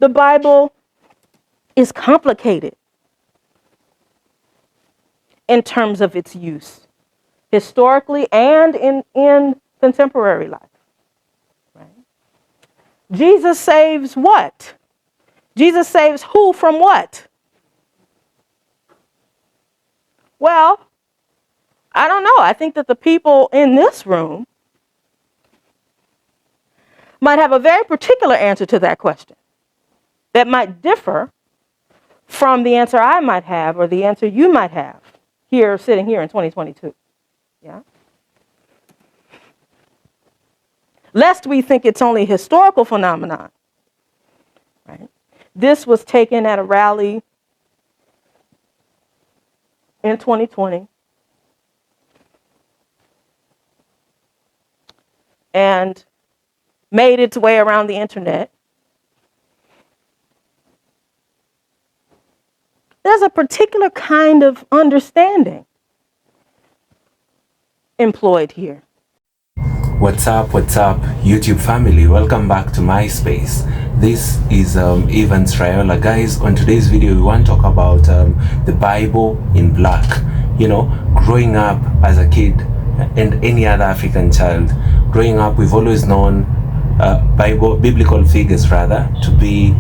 the Bible is complicated in terms of its use, historically and in contemporary life. Right? Jesus saves what? Jesus saves who from what? Well, I don't know. I think that the people in this room might have a very particular answer to that question that might differ from the answer I might have or the answer you might have here, sitting here in 2022. Yeah. Lest we think it's only a historical phenomenon. Right? This was taken at a rally in 2020. And made its way around the internet. There's a particular kind of understanding employed here. What's up, YouTube family? Welcome back to my space. This is Evans Rayola. Guys, on today's video, we want to talk about the Bible in black. You know, growing up as a kid and any other African child, growing up, we've always known biblical figures to be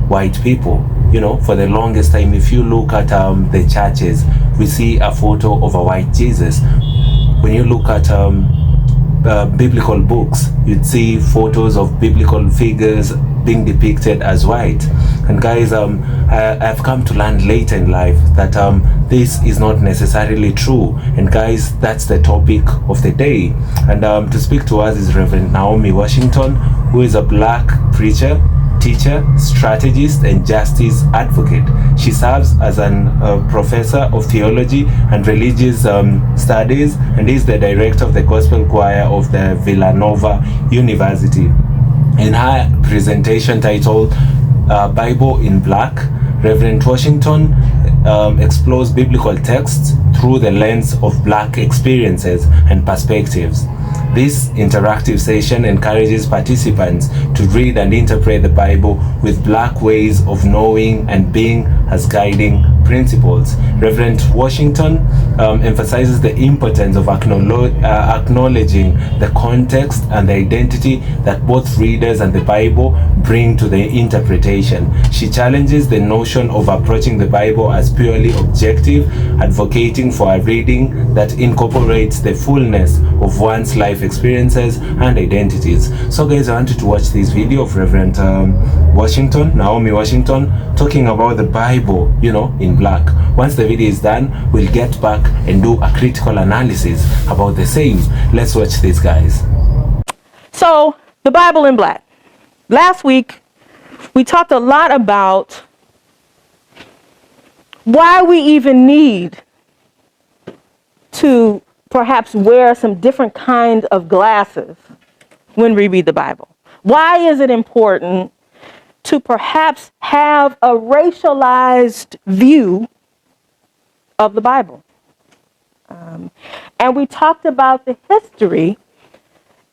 white people. You know, for the longest time, if you look at the churches, we see a photo of a white Jesus. When you look at biblical books, you'd see photos of biblical figures being depicted as white. And guys, I've come to learn later in life that this is not necessarily true. And guys, that's the topic of the day. And to speak to us is Reverend Naomi Washington, who is a black preacher, teacher, strategist, and justice advocate. She serves as an professor of theology and religious studies and is the director of the gospel choir of the Villanova University. In her presentation titled Bible in Black, Reverend Washington explores biblical texts through the lens of black experiences and perspectives. This interactive session encourages participants to read and interpret the Bible with black ways of knowing and being as guiding principles. Reverend Washington emphasizes the importance of acknowledging the context and the identity that both readers and the Bible bring to the interpretation. She challenges the notion of approaching the Bible as purely objective, advocating for a reading that incorporates the fullness of one's life experiences and identities. So guys, I wanted to watch this video of Reverend Naomi Washington, talking about the Bible, you know, in black. Once the video is done, we'll get back and do a critical analysis about the same. Let's watch this, guys. So, the Bible in black. Last week, we talked a lot about why we even need to perhaps wear some different kind of glasses when we read the Bible. Why is it important to perhaps have a racialized view of the Bible? And we talked about the history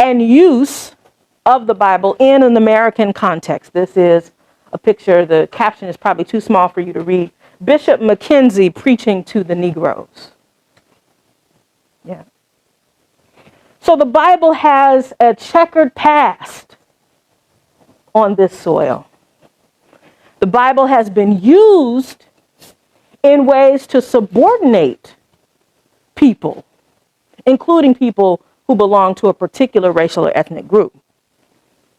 and use of the Bible in an American context. This is a picture, the caption is probably too small for you to read. Bishop McKenzie preaching to the Negroes. Yeah. So the Bible has a checkered past on this soil. The Bible has been used in ways to subordinate people, including people who belong to a particular racial or ethnic group.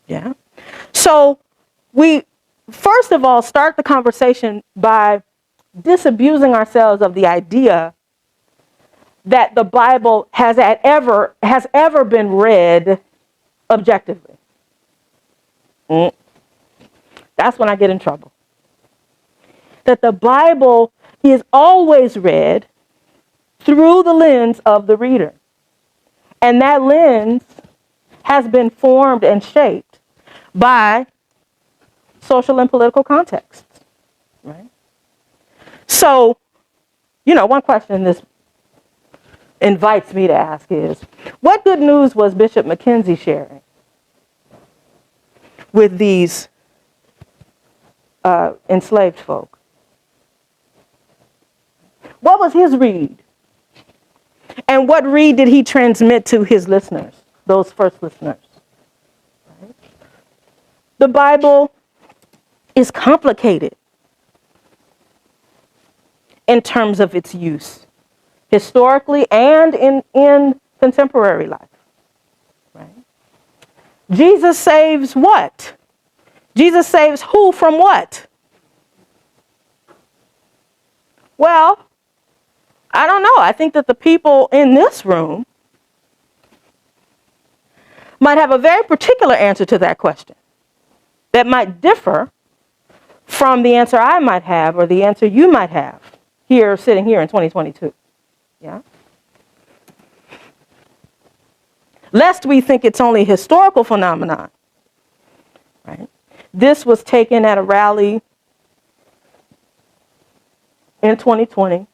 Yeah. So we, first of all, start the conversation by disabusing ourselves of the idea that the Bible has ever been read objectively. That's when I get in trouble. That the Bible is always read through the lens of the reader. And that lens has been formed and shaped by social and political contexts, right? So, you know, one question this invites me to ask is, what good news was Bishop McKenzie sharing with these enslaved folk. What was his read? And what read did he transmit to his listeners, those first listeners? Right? The Bible is complicated in terms of its use, historically and in contemporary life. Right? Jesus saves what? Jesus saves who from what? Well, I don't know. I think that the people in this room might have a very particular answer to that question that might differ from the answer I might have or the answer you might have sitting here in 2022. Yeah. Lest we think it's only a historical phenomenon. Right? This was taken at a rally in 2020.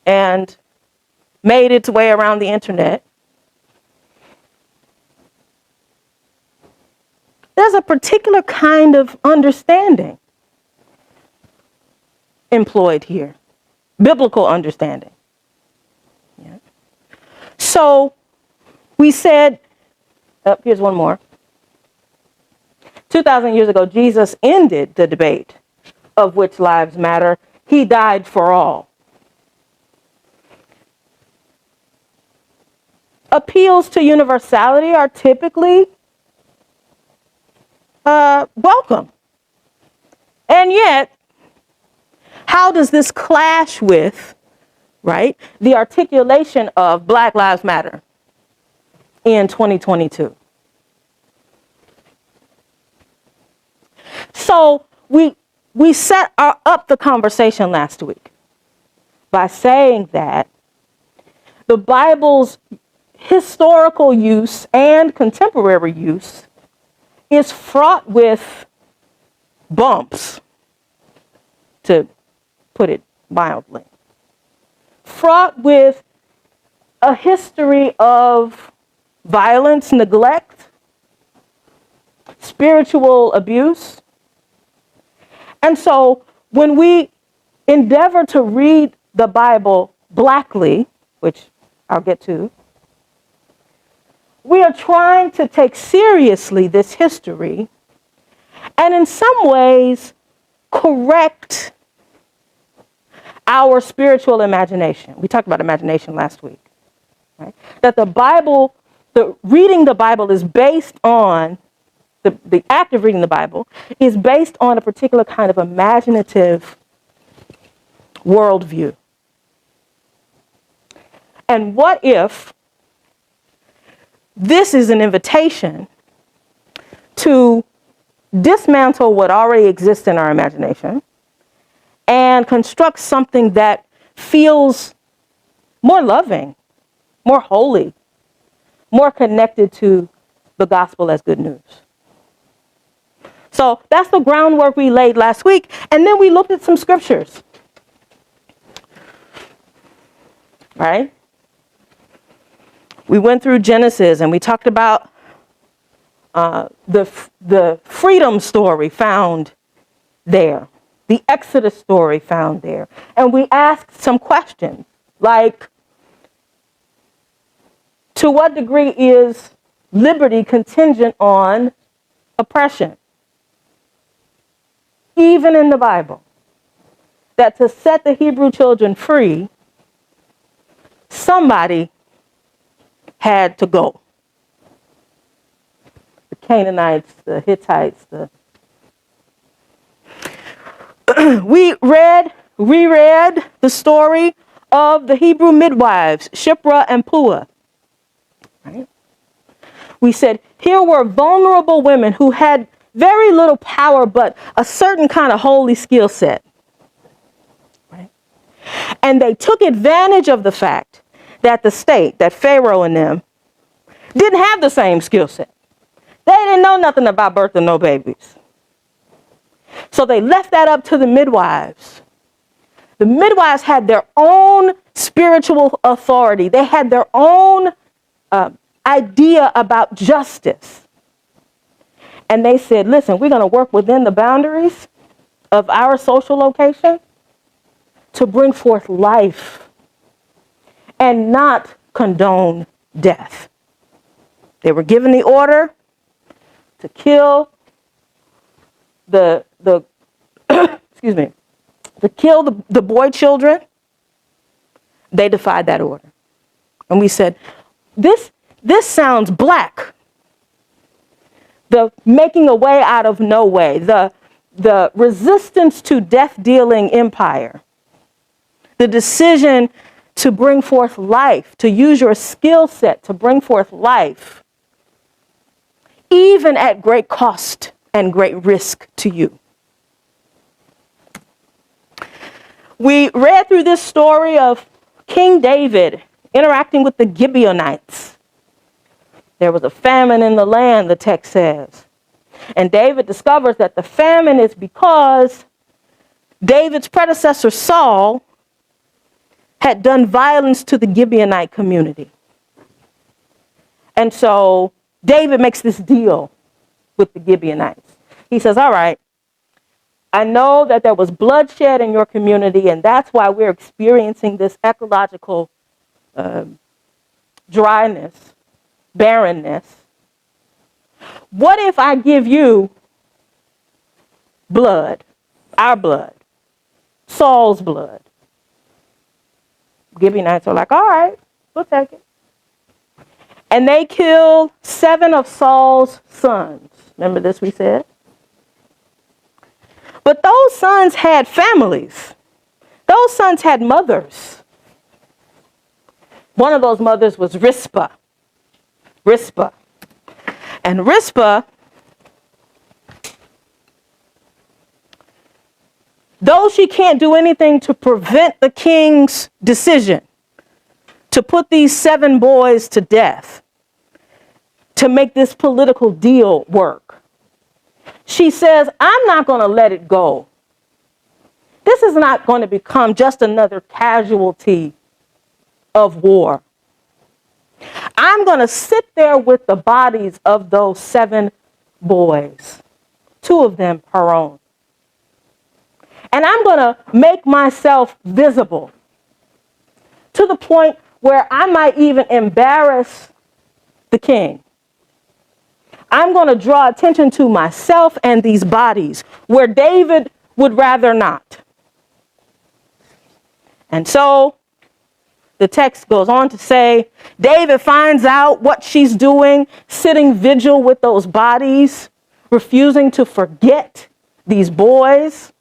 And made its way around the internet. There's a particular kind of understanding employed here, biblical understanding. Yeah. So we said, here's one more. 2,000 years ago, Jesus ended the debate of which lives matter. He died for all. Appeals to universality are typically welcome. And yet, how does this clash with, right, the articulation of Black Lives Matter in 2022? So we set up the conversation last week by saying that the Bible's historical use and contemporary use is fraught with bumps, to put it mildly. Fraught with a history of violence, neglect, spiritual abuse. And so when we endeavor to read the Bible blackly, which I'll get to, we are trying to take seriously this history and in some ways correct our spiritual imagination. We talked about imagination last week, right? That the Bible, reading the Bible is based on, the act of reading the Bible is based on a particular kind of imaginative worldview. And what if this is an invitation to dismantle what already exists in our imagination and construct something that feels more loving, more holy, more connected to the gospel as good news. So that's the groundwork we laid last week. And then we looked at some scriptures. Right? We went through Genesis and we talked about the freedom story found there, the Exodus story found there. And we asked some questions like, to what degree is liberty contingent on oppression? Even in the Bible, that to set the Hebrew children free, somebody had to go. The Canaanites, the Hittites, we reread the story of the Hebrew midwives, Shiphrah and Puah. Right? We said, here were vulnerable women who had very little power, but a certain kind of holy skill set. Right? And they took advantage of the fact that the state, that Pharaoh and them, didn't have the same skill set. They didn't know nothing about birthing no babies. So they left that up to the midwives. The midwives had their own spiritual authority. They had their own idea about justice. And they said, listen, we're going to work within the boundaries of our social location to bring forth life and not condone death. They were given the order to kill excuse me, to kill the boy children. They defied that order. And we said, this sounds black. The making a way out of no way, the resistance to death-dealing empire, the decision to bring forth life, to use your skill set to bring forth life, even at great cost and great risk to you. We read through this story of King David interacting with the Gibeonites. There was a famine in the land, the text says. And David discovers that the famine is because David's predecessor, Saul, had done violence to the Gibeonite community. And so David makes this deal with the Gibeonites. He says, all right, I know that there was bloodshed in your community, and that's why we're experiencing this ecological dryness, barrenness. What if I give you blood, our blood, Saul's blood? Gibeonites are like, all right, we'll take it. And they killed 7 of Saul's sons. Remember this we said? But those sons had families. Those sons had mothers. One of those mothers was Rizpah. And Rizpah, though she can't do anything to prevent the king's decision to put these 7 boys to death, to make this political deal work, she says, I'm not going to let it go. This is not going to become just another casualty of war. I'm going to sit there with the bodies of those 7 boys, 2 of them her own. And I'm going to make myself visible to the point where I might even embarrass the king. I'm going to draw attention to myself and these bodies where David would rather not. And so the text goes on to say, David finds out what she's doing, sitting vigil with those bodies, refusing to forget these boys.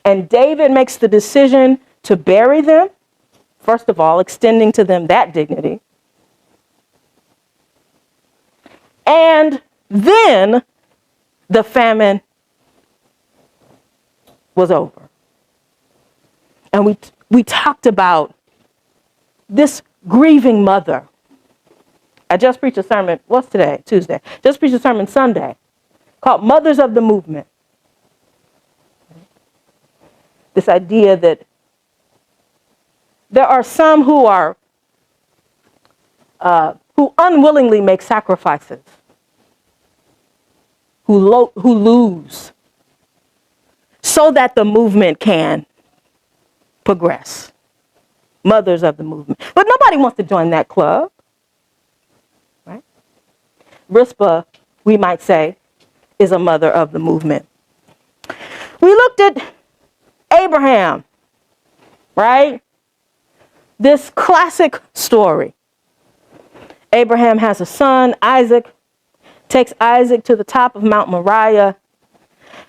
And David makes the decision to bury them, first of all, extending to them that dignity. And then the famine was over. And we talked about this grieving mother. I just preached a sermon, what's today? Tuesday. Just preached a sermon Sunday called Mothers of the Movement. This idea that there are some who unwillingly make sacrifices, who lose, so that the movement can progress. Mothers of the movement. But nobody wants to join that club, right? Rizpah, we might say, is a mother of the movement. We looked at Abraham, right? This classic story. Abraham has a son, Isaac, takes Isaac to the top of Mount Moriah,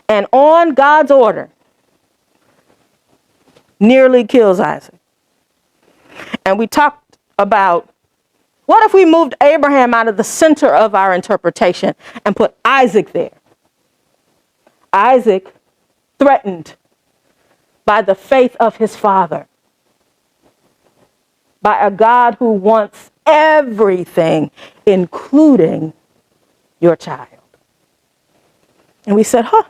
and on God's order, nearly kills Isaac. And we talked about, what if we moved Abraham out of the center of our interpretation and put Isaac there? Isaac, threatened by the faith of his father, by a God who wants everything, including your child. And we said, how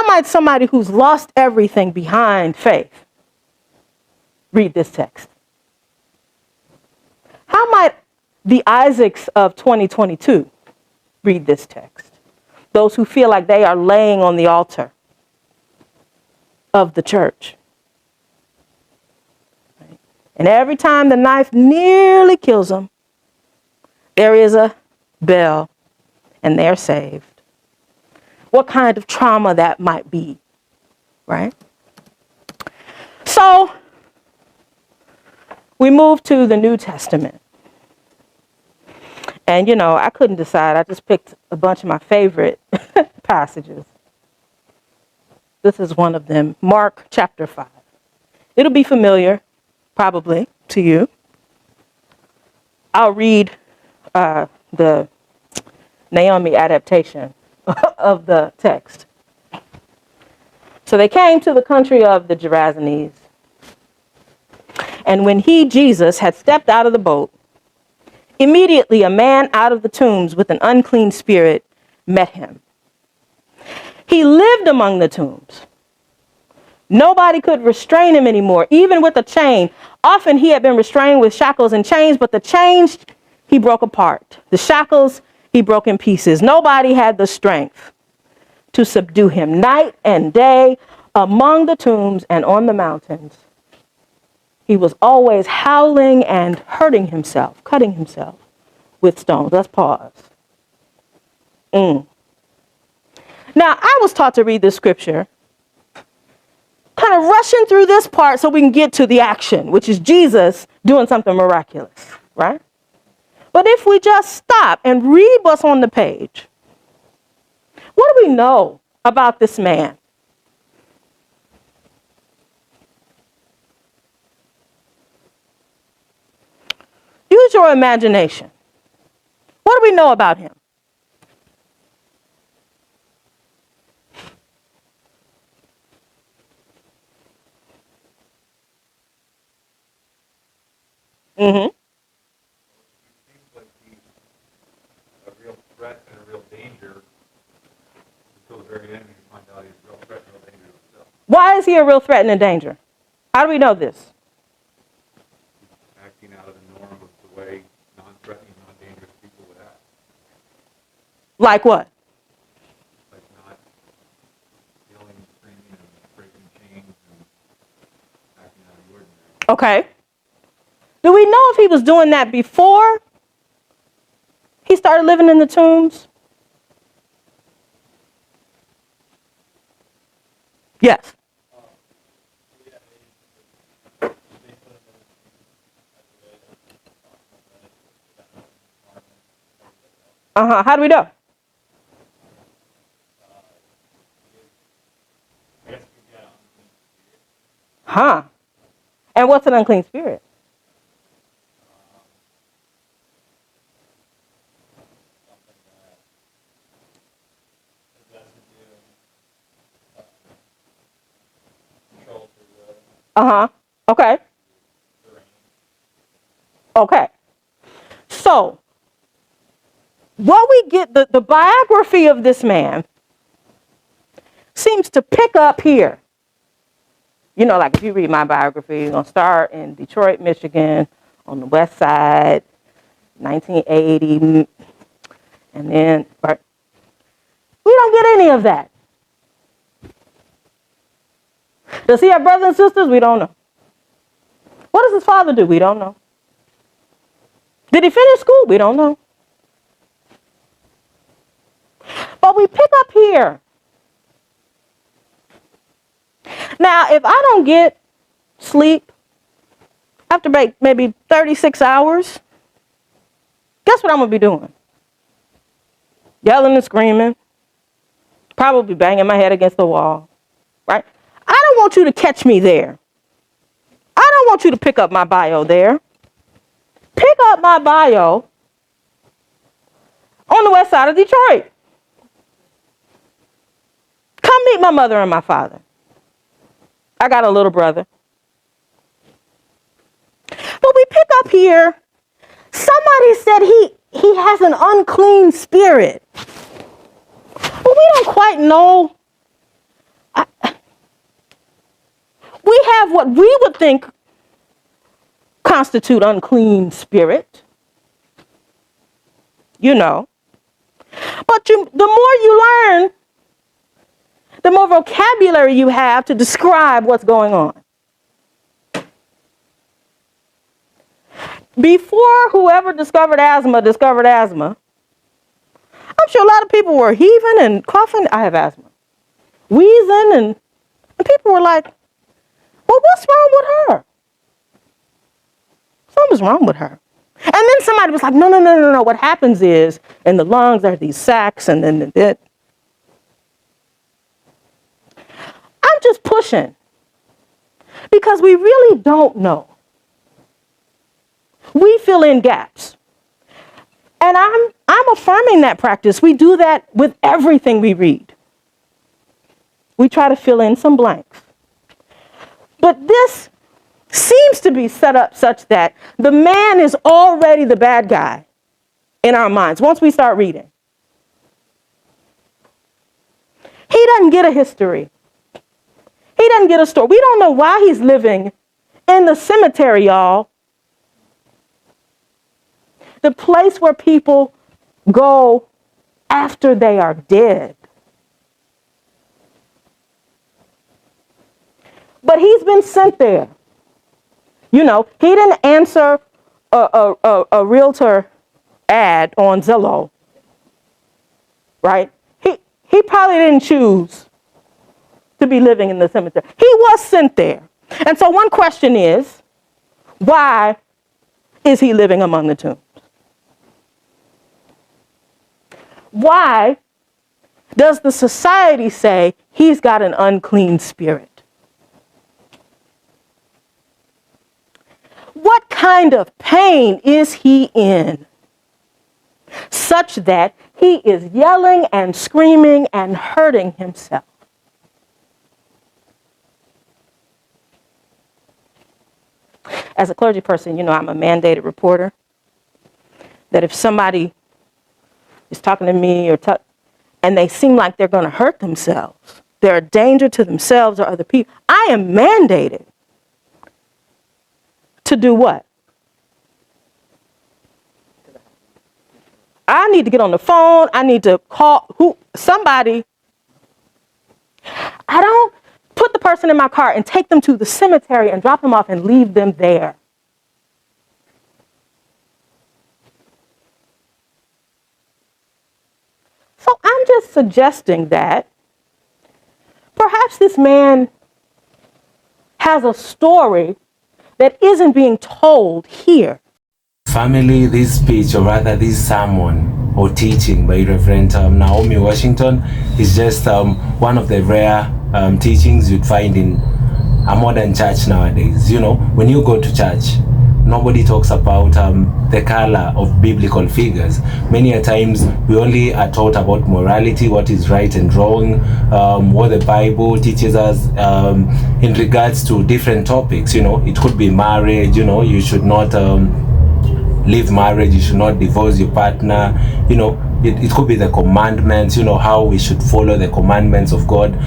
might somebody who's lost everything behind faith read this text? How might The Isaacs of 2022 read this text. Those who feel like they are laying on the altar of the church. Right? And every time the knife nearly kills them, there is a bell and they're saved. What kind of trauma that might be, right? So we move to the New Testament. And, I couldn't decide. I just picked a bunch of my favorite passages. This is one of them, Mark chapter 5. It'll be familiar, probably, to you. I'll read the Naomi adaptation of the text. So they came to the country of the Gerasenes. And when he, Jesus, had stepped out of the boat, immediately a man out of the tombs with an unclean spirit met him. He lived among the tombs. Nobody could restrain him anymore, even with a chain. Often he had been restrained with shackles and chains, but the chains he broke apart. The shackles he broke in pieces. Nobody had the strength to subdue him. Night and day, among the tombs and on the mountains, he was always howling and hurting himself, cutting himself with stones. Let's pause. Now, I was taught to read this scripture, kind of rushing through this part so we can get to the action, which is Jesus doing something miraculous, right? But if we just stop and read what's on the page, what do we know about this man? Use your imagination. What do we know about him? Mm-hmm. It seems like he's a real threat and a real danger until the very end. You find out he's a real threat and a real danger to himself. Why is he a real threat and a danger? How do we know this? Acting out of the norm of the way non-threatening, non-dangerous people would act. Like what? Like not yelling and screaming and breaking chains and acting out of the ordinary. Okay. Do we know if he was doing that before he started living in the tombs? Yes. How do we know? Huh. And what's an unclean spirit? Okay. Okay. So, what we get, the biography of this man seems to pick up here. Like if you read my biography, you're going to start in Detroit, Michigan, on the west side, 1980, and then, right? We don't get any of that. Does he have brothers and sisters? We don't know. What does his father do? We don't know. Did he finish school? We don't know. But we pick up here. Now, if I don't get sleep after maybe 36 hours, guess what I'm going to be doing? Yelling and screaming, probably banging my head against the wall, right? I don't want you to catch me there. I don't want you to pick up my bio there. Pick up my bio on the west side of Detroit. Come meet my mother and my father. I got a little brother. But we pick up here, somebody said he has an unclean spirit. But we don't quite know. We have what we would think constitute unclean spirit. you know. But the more you learn, the more vocabulary you have to describe what's going on. Before whoever discovered asthma, I'm sure a lot of people were heaving and coughing. I have asthma. Wheezing, and people were like, well, what's wrong with her? Something's wrong with her. And then somebody was like, no. What happens is, in the lungs, there are these sacs, and then it. I'm just pushing because we really don't know. We fill in gaps. And I'm affirming that practice. We do that with everything we read. We try to fill in some blanks. But this seems to be set up such that the man is already the bad guy in our minds once we start reading. He doesn't get a history. He doesn't get a story. We don't know why he's living in the cemetery, y'all. The place where people go after they are dead. But he's been sent there. You know, he didn't answer a realtor ad on Zillow, right? He probably didn't choose to be living in the cemetery. He was sent there. And so one question is, why is he living among the tombs? Why does the society say he's got an unclean spirit? What kind of pain is he in such that he is yelling and screaming and hurting himself? As a clergy person, you know, I'm a mandated reporter. That if somebody is talking to me and they seem like they're going to hurt themselves, they're a danger to themselves or other people, I am mandated to do what? I need to get on the phone. I need to call somebody. I don't put the person in my car and take them to the cemetery and drop them off and leave them there. So I'm just suggesting that perhaps this man has a story that isn't being told here. Family, this speech, or rather this sermon or teaching by Reverend Naomi Washington is just one of the rare teachings you'd find in a modern church nowadays. You know, when you go to church, nobody talks about the color of biblical figures. Many a times we only are taught about morality, what is right and wrong, what the Bible teaches us in regards to different topics. You know, it could be marriage, you know, you should not leave marriage, you should not divorce your partner, you know, it could be the commandments, you know, how we should follow the commandments of God.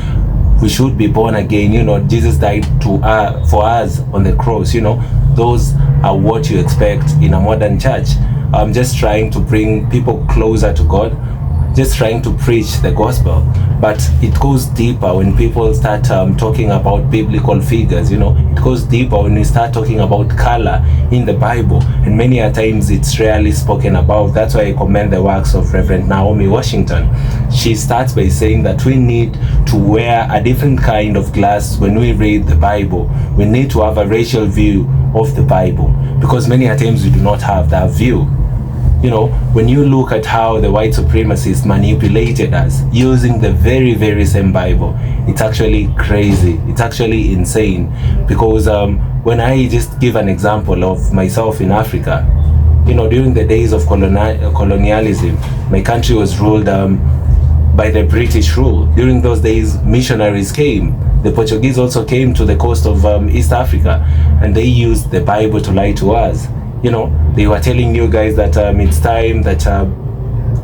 We should be born again, you know, Jesus died for us on the cross, you know. Those are what you expect in a modern church. I'm just trying to bring people closer to God, just trying to preach the gospel. But it goes deeper when people start talking about biblical figures, you know. It goes deeper when we start talking about color in the Bible. And many a times it's rarely spoken about. That's why I commend the works of Reverend Naomi Washington. She starts by saying that we need to wear a different kind of glass when we read the Bible. We need to have a racial view of the Bible, because many a times we do not have that view. You know, when you look at how the white supremacists manipulated us using the very, very same Bible, it's actually crazy. It's actually insane. Because when I just give an example of myself in Africa, you know, during the days of colonialism, my country was ruled by the British rule. During those days, missionaries came. The Portuguese also came to the coast of East Africa, and they used the Bible to lie to us. You know, they were telling you guys that it's time that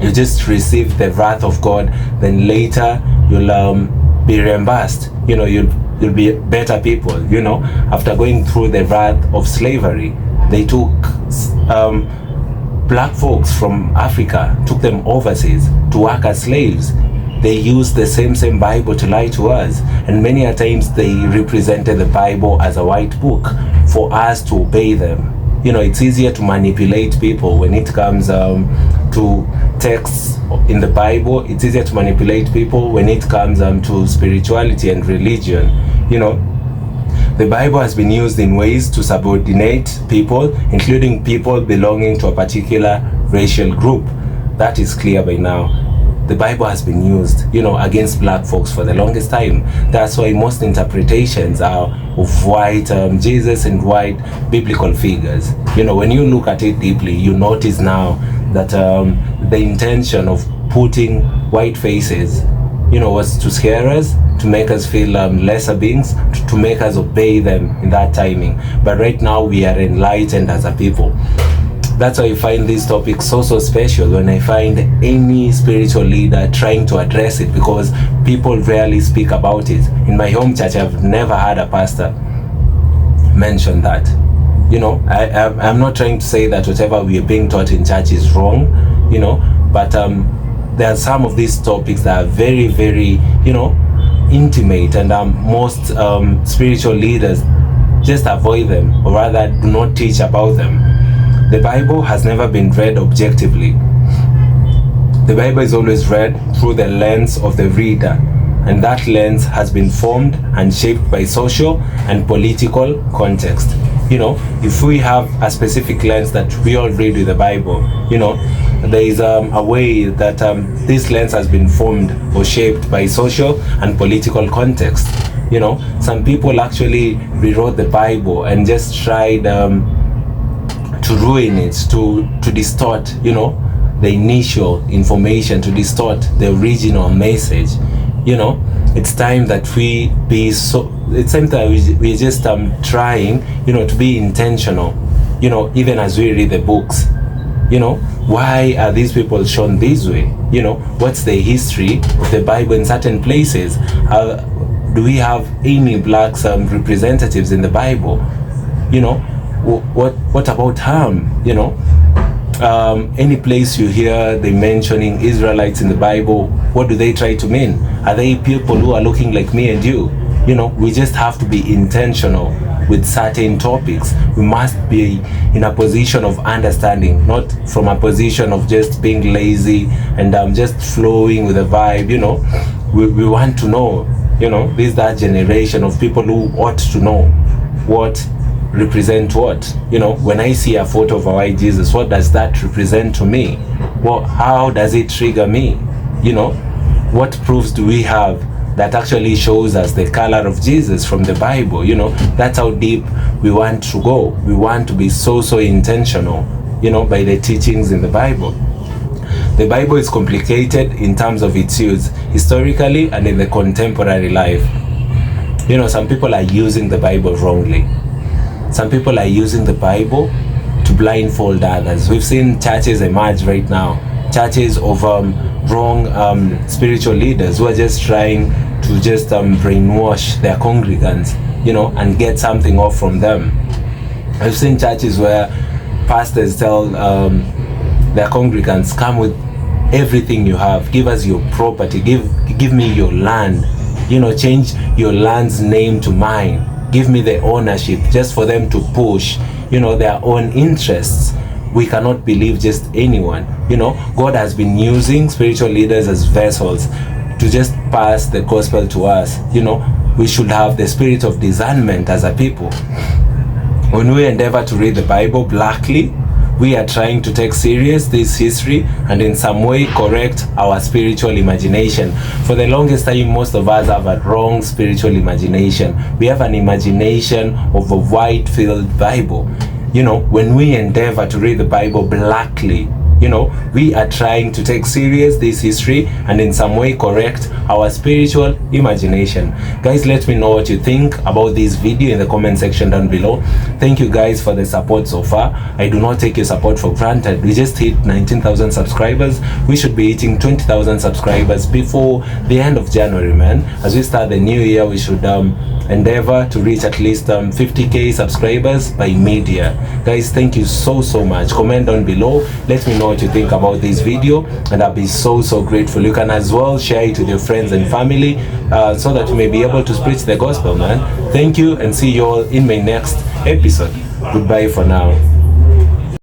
you just receive the wrath of God, then later you'll be reimbursed. You know, you'll be better people. You know, after going through the wrath of slavery, they took black folks from Africa, took them overseas to work as slaves. They used the same Bible to lie to us, and many a times they represented the Bible as a white book for us to obey them. You know, it's easier to manipulate people when it comes to texts in the Bible. It's easier to manipulate people when it comes to spirituality and religion. You know, the Bible has been used in ways to subordinate people, including people belonging to a particular racial group. That is clear by now. The Bible has been used, you know, against black folks for the longest time. That's why most interpretations are of white Jesus and white biblical figures. You know, when you look at it deeply, you notice now that the intention of putting white faces, you know, was to scare us, to make us feel lesser beings, to make us obey them in that timing. But right now we are enlightened as a people. That's why I find this topic so special when I find any spiritual leader trying to address it, because people rarely speak about it. In my home church, I've never had a pastor mention that. You know, I'm not trying to say that whatever we are being taught in church is wrong, you know, but there are some of these topics that are very, very, you know, intimate, and most spiritual leaders just avoid them, or rather do not teach about them. The Bible has never been read objectively. The Bible is always read through the lens of the reader, and that lens has been formed and shaped by social and political context. You know, if we have a specific lens that we all read with the Bible, you know, there is a way that this lens has been formed or shaped by social and political context. You know, some people actually rewrote the Bible and just tried to ruin it, to distort, you know, the initial information, to distort the original message. You know, it's time that we be so, it's time that we just trying, you know, to be intentional, you know, even as we read the books. You know, why are these people shown this way? You know, what's the history of the Bible in certain places? Do we have any black representatives in the Bible? You know, what about Ham? You know, any place you hear they mentioning Israelites in the Bible, what do they try to mean? Are they people who are looking like me and you? You know, we just have to be intentional with certain topics. We must be in a position of understanding, not from a position of just being lazy and just flowing with the vibe. You know, we want to know, you know, this is that generation of people who ought to know what represent what. You know, when I see a photo of a white Jesus, what does that represent to me? Well, how does it trigger me? You know, what proofs do we have that actually shows us the color of Jesus from the Bible? You know, that's how deep we want to go. We want to be so intentional, you know, by the teachings in the Bible. The Bible is complicated in terms of its use historically and in the contemporary life. You know, some people are using the Bible wrongly. Some people are using the Bible to blindfold others. We've seen churches emerge right now, churches of wrong spiritual leaders who are just trying to just brainwash their congregants, you know, and get something off from them. I've seen churches where pastors tell their congregants, come with everything you have, give us your property, give me your land, you know, change your land's name to mine, give me the ownership, just for them to push, you know, their own interests. We cannot believe just anyone. You know, God has been using spiritual leaders as vessels to just pass the gospel to us. You know, we should have the spirit of discernment as a people. When we endeavor to read the Bible blackly, we are trying to take serious this history and in some way correct our spiritual imagination. For the longest time, most of us have a wrong spiritual imagination. We have an imagination of a white-filled Bible. You know, when we endeavor to read the Bible blackly, you know, we are trying to take serious this history and in some way correct our spiritual imagination. Guys, let me know what you think about this video in the comment section down below. Thank you guys for the support so far. I do not take your support for granted. We just hit 19,000 subscribers. We should be hitting 20,000 subscribers before the end of January, man. As we start the new year, we should endeavor to reach at least 50k subscribers by media. Guys, thank you so much. Comment down below, let me know what you think about this video, and I'll be so grateful. You can as well share it with your friends and family, so that you may be able to preach the gospel, man. Thank you, and see you all in my next episode. Goodbye for now.